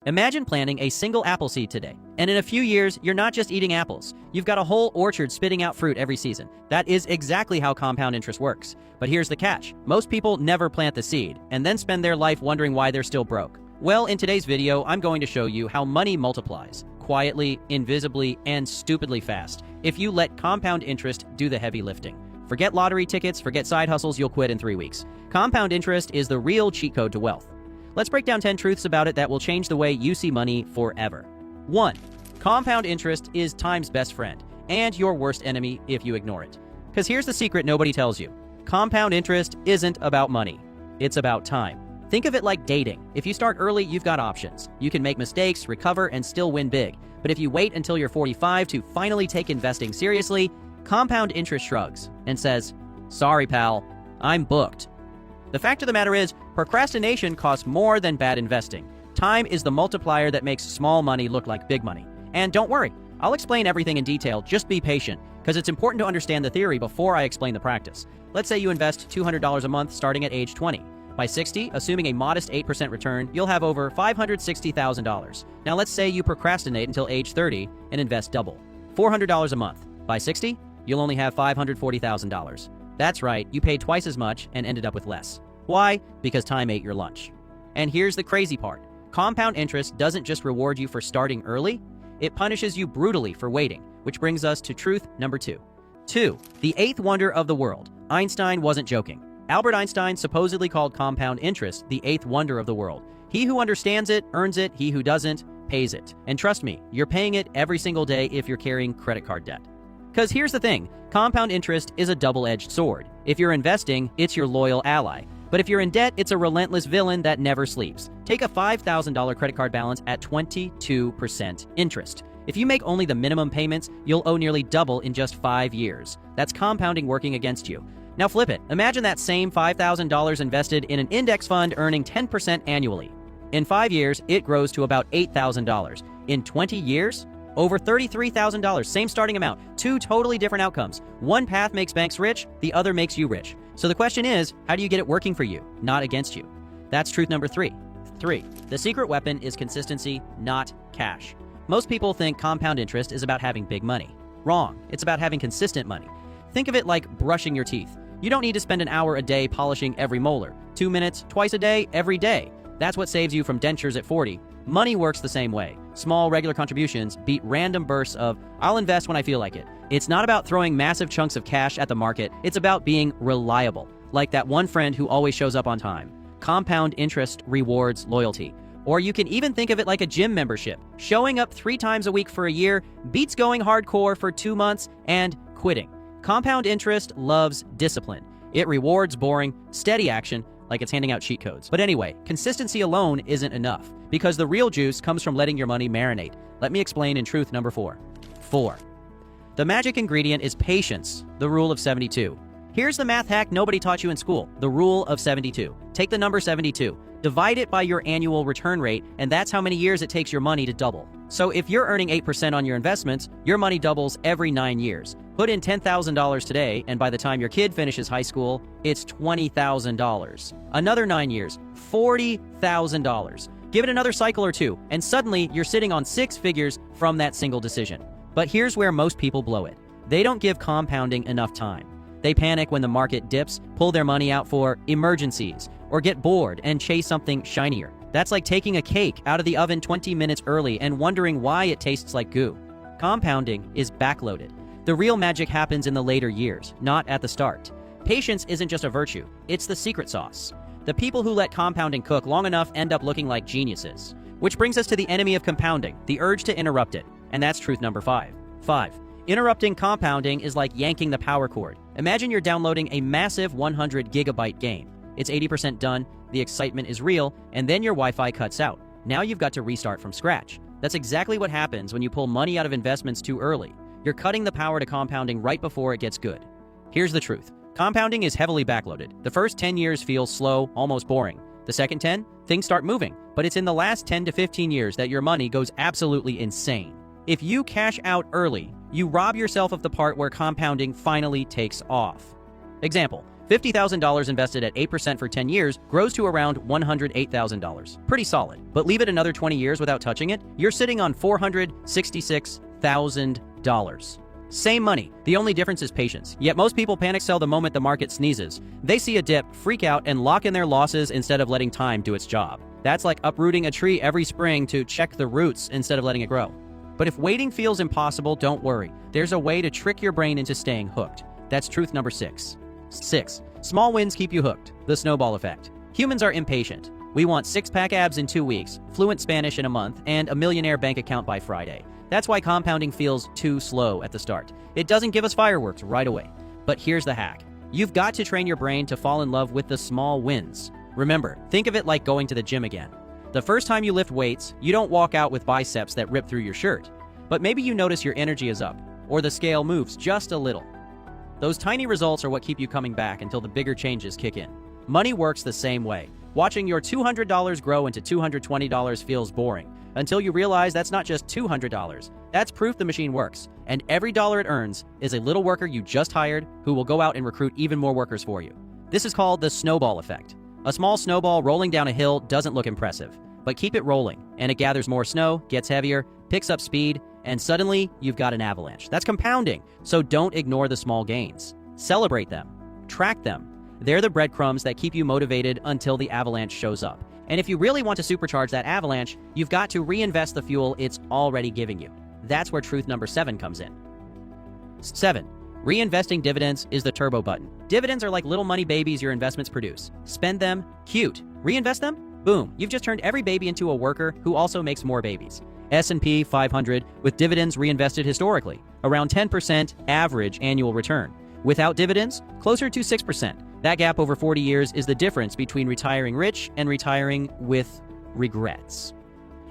Imagine planting a single apple seed today, and in a few years, you're not just eating apples. You've got a whole orchard spitting out fruit every season. That is exactly how compound interest works. But here's the catch. Most people never plant the seed, and then spend their life wondering why they're still broke. Well, in today's video, I'm going to show you how money multiplies, quietly, invisibly, and stupidly fast, if you let compound interest do the heavy lifting. Forget lottery tickets, forget side hustles, you'll quit in 3 weeks. Compound interest is the real cheat code to wealth. Let's break down 10 truths about it that will change the way you see money forever. 1. Compound interest is time's best friend, and your worst enemy if you ignore it. Because here's the secret nobody tells you. Compound interest isn't about money. It's about time. Think of it like dating. If you start early, you've got options. You can make mistakes, recover, and still win big. But if you wait until you're 45 to finally take investing seriously, compound interest shrugs and says, "Sorry, pal, I'm booked." The fact of the matter is, procrastination costs more than bad investing. Time is the multiplier that makes small money look like big money. And don't worry, I'll explain everything in detail, just be patient, because it's important to understand the theory before I explain the practice. Let's say you invest $200 a month starting at age 20. By 60, assuming a modest 8% return, you'll have over $560,000. Now let's say you procrastinate until age 30 and invest double, $400 a month. By 60, you'll only have $540,000. That's right, you paid twice as much and ended up with less. Why? Because time ate your lunch. And here's the crazy part. Compound interest doesn't just reward you for starting early, it punishes you brutally for waiting, which brings us to truth number 2. 2. The eighth wonder of the world. Einstein wasn't joking. Albert Einstein supposedly called compound interest the eighth wonder of the world. He who understands it, earns it. He who doesn't, pays it. And trust me, you're paying it every single day if you're carrying credit card debt. Because here's the thing, compound interest is a double-edged sword. If you're investing, it's your loyal ally. But if you're in debt, it's a relentless villain that never sleeps. Take a $5,000 credit card balance at 22% interest. If you make only the minimum payments, you'll owe nearly double in just 5 years. That's compounding working against you. Now flip it. Imagine that same $5,000 invested in an index fund earning 10% annually. In 5 years, it grows to about $8,000. In 20 years, over $33,000, same starting amount, 2 totally different outcomes. One path makes banks rich, the other makes you rich. So the question is, how do you get it working for you, not against you? That's truth number 3. 3. The secret weapon is consistency, not cash. Most people think compound interest is about having big money. Wrong. It's about having consistent money. Think of it like brushing your teeth. You don't need to spend an hour a day polishing every molar. 2 minutes, twice a day, every day. That's what saves you from dentures at 40. Money works the same way. Small, regular contributions beat random bursts of, "I'll invest when I feel like it." It's not about throwing massive chunks of cash at the market. It's about being reliable, like that one friend who always shows up on time. Compound interest rewards loyalty. Or you can even think of it like a gym membership. Showing up 3 times a week for a year beats going hardcore for 2 months and quitting. Compound interest loves discipline. It rewards boring, steady action, like it's handing out cheat codes. But anyway, consistency alone isn't enough, because the real juice comes from letting your money marinate. Let me explain in truth number 4. 4. The magic ingredient is patience, the rule of 72. Here's the math hack nobody taught you in school, the rule of 72. Take the number 72, divide it by your annual return rate, and that's how many years it takes your money to double. So if you're earning 8% on your investments, your money doubles every 9 years. Put in $10,000 today, and by the time your kid finishes high school, it's $20,000. Another 9 years, $40,000. Give it another cycle or 2, and suddenly you're sitting on 6 figures from that single decision. But here's where most people blow it. They don't give compounding enough time. They panic when the market dips, pull their money out for emergencies, or get bored and chase something shinier. That's like taking a cake out of the oven 20 minutes early and wondering why it tastes like goo. Compounding is backloaded. The real magic happens in the later years, not at the start. Patience isn't just a virtue, it's the secret sauce. The people who let compounding cook long enough end up looking like geniuses. Which brings us to the enemy of compounding, the urge to interrupt it. And that's truth number 5. 5. Interrupting compounding is like yanking the power cord. Imagine you're downloading a massive 100 gigabyte game. It's 80% done, the excitement is real, and then your Wi-Fi cuts out. Now you've got to restart from scratch. That's exactly what happens when you pull money out of investments too early. You're cutting the power to compounding right before it gets good. Here's the truth. Compounding is heavily backloaded. The first 10 years feel slow, almost boring. The second 10, things start moving. But it's in the last 10 to 15 years that your money goes absolutely insane. If you cash out early, you rob yourself of the part where compounding finally takes off. Example, $50,000 invested at 8% for 10 years grows to around $108,000. Pretty solid. But leave it another 20 years without touching it, you're sitting on $466,000. Same money. The only difference is patience. Yet most people panic sell the moment the market sneezes. They see a dip, freak out, and lock in their losses instead of letting time do its job. That's like uprooting a tree every spring to check the roots instead of letting it grow. But if waiting feels impossible, don't worry. There's a way to trick your brain into staying hooked. That's truth number 6. 6. Small wins keep you hooked. The snowball effect. Humans are impatient. We want six-pack abs in 2 weeks, fluent Spanish in a month, and a millionaire bank account by Friday. That's why compounding feels too slow at the start. It doesn't give us fireworks right away. But here's the hack. You've got to train your brain to fall in love with the small wins. Remember, think of it like going to the gym again. The first time you lift weights, you don't walk out with biceps that rip through your shirt. But maybe you notice your energy is up, or the scale moves just a little. Those tiny results are what keep you coming back until the bigger changes kick in. Money works the same way. Watching your $200 grow into $220 feels boring, until you realize that's not just $200. That's proof the machine works. And every dollar it earns is a little worker you just hired who will go out and recruit even more workers for you. This is called the snowball effect. A small snowball rolling down a hill doesn't look impressive, but keep it rolling, and it gathers more snow, gets heavier, picks up speed, and suddenly you've got an avalanche. That's compounding, so don't ignore the small gains. Celebrate them. Track them. They're the breadcrumbs that keep you motivated until the avalanche shows up. And if you really want to supercharge that avalanche, you've got to reinvest the fuel it's already giving you. That's where truth number 7 comes in. 7. Reinvesting dividends is the turbo button. Dividends are like little money babies your investments produce. Spend them, cute. Reinvest them, boom. You've just turned every baby into a worker who also makes more babies. S&P 500 with dividends reinvested historically, around 10% average annual return. Without dividends, closer to 6%. That gap over 40 years is the difference between retiring rich and retiring with regrets.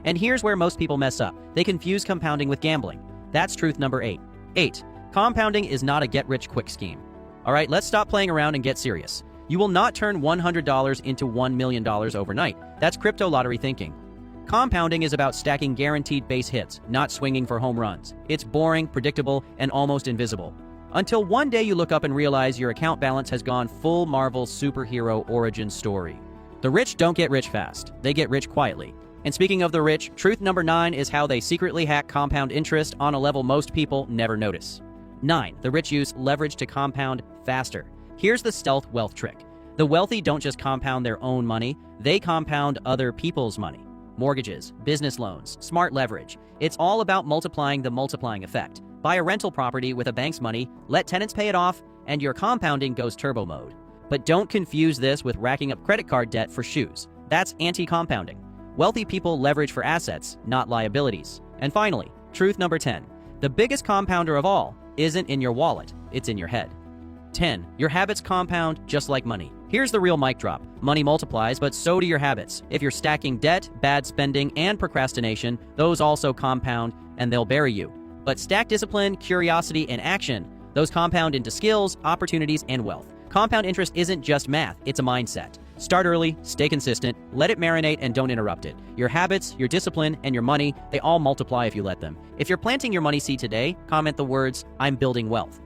And here's where most people mess up. They confuse compounding with gambling. That's truth number 8. 8. Compounding is not a get-rich-quick scheme. All right, let's stop playing around and get serious. You will not turn $100 into $1 million overnight. That's crypto lottery thinking. Compounding is about stacking guaranteed base hits, not swinging for home runs. It's boring, predictable, and almost invisible. Until one day you look up and realize your account balance has gone full Marvel superhero origin story. The rich don't get rich fast. They get rich quietly. And speaking of the rich, truth number 9 is how they secretly hack compound interest on a level most people never notice. 9. The rich use leverage to compound faster. Here's the stealth wealth trick. The wealthy don't just compound their own money, they compound other people's money. Mortgages, business loans, smart leverage. It's all about multiplying the multiplying effect. Buy a rental property with a bank's money, let tenants pay it off, and your compounding goes turbo mode. But don't confuse this with racking up credit card debt for shoes. That's anti-compounding. Wealthy people leverage for assets, not liabilities. And finally, truth number 10. The biggest compounder of all isn't in your wallet, it's in your head. 10. Your habits compound just like money. Here's the real mic drop. Money multiplies, but so do your habits. If you're stacking debt, bad spending, and procrastination, those also compound and they'll bury you. But stack discipline, curiosity, and action. Those compound into skills, opportunities, and wealth. Compound interest isn't just math, it's a mindset. Start early, stay consistent, let it marinate, and don't interrupt it. Your habits, your discipline, and your money, they all multiply if you let them. If you're planting your money seed today, comment the words, "I'm building wealth."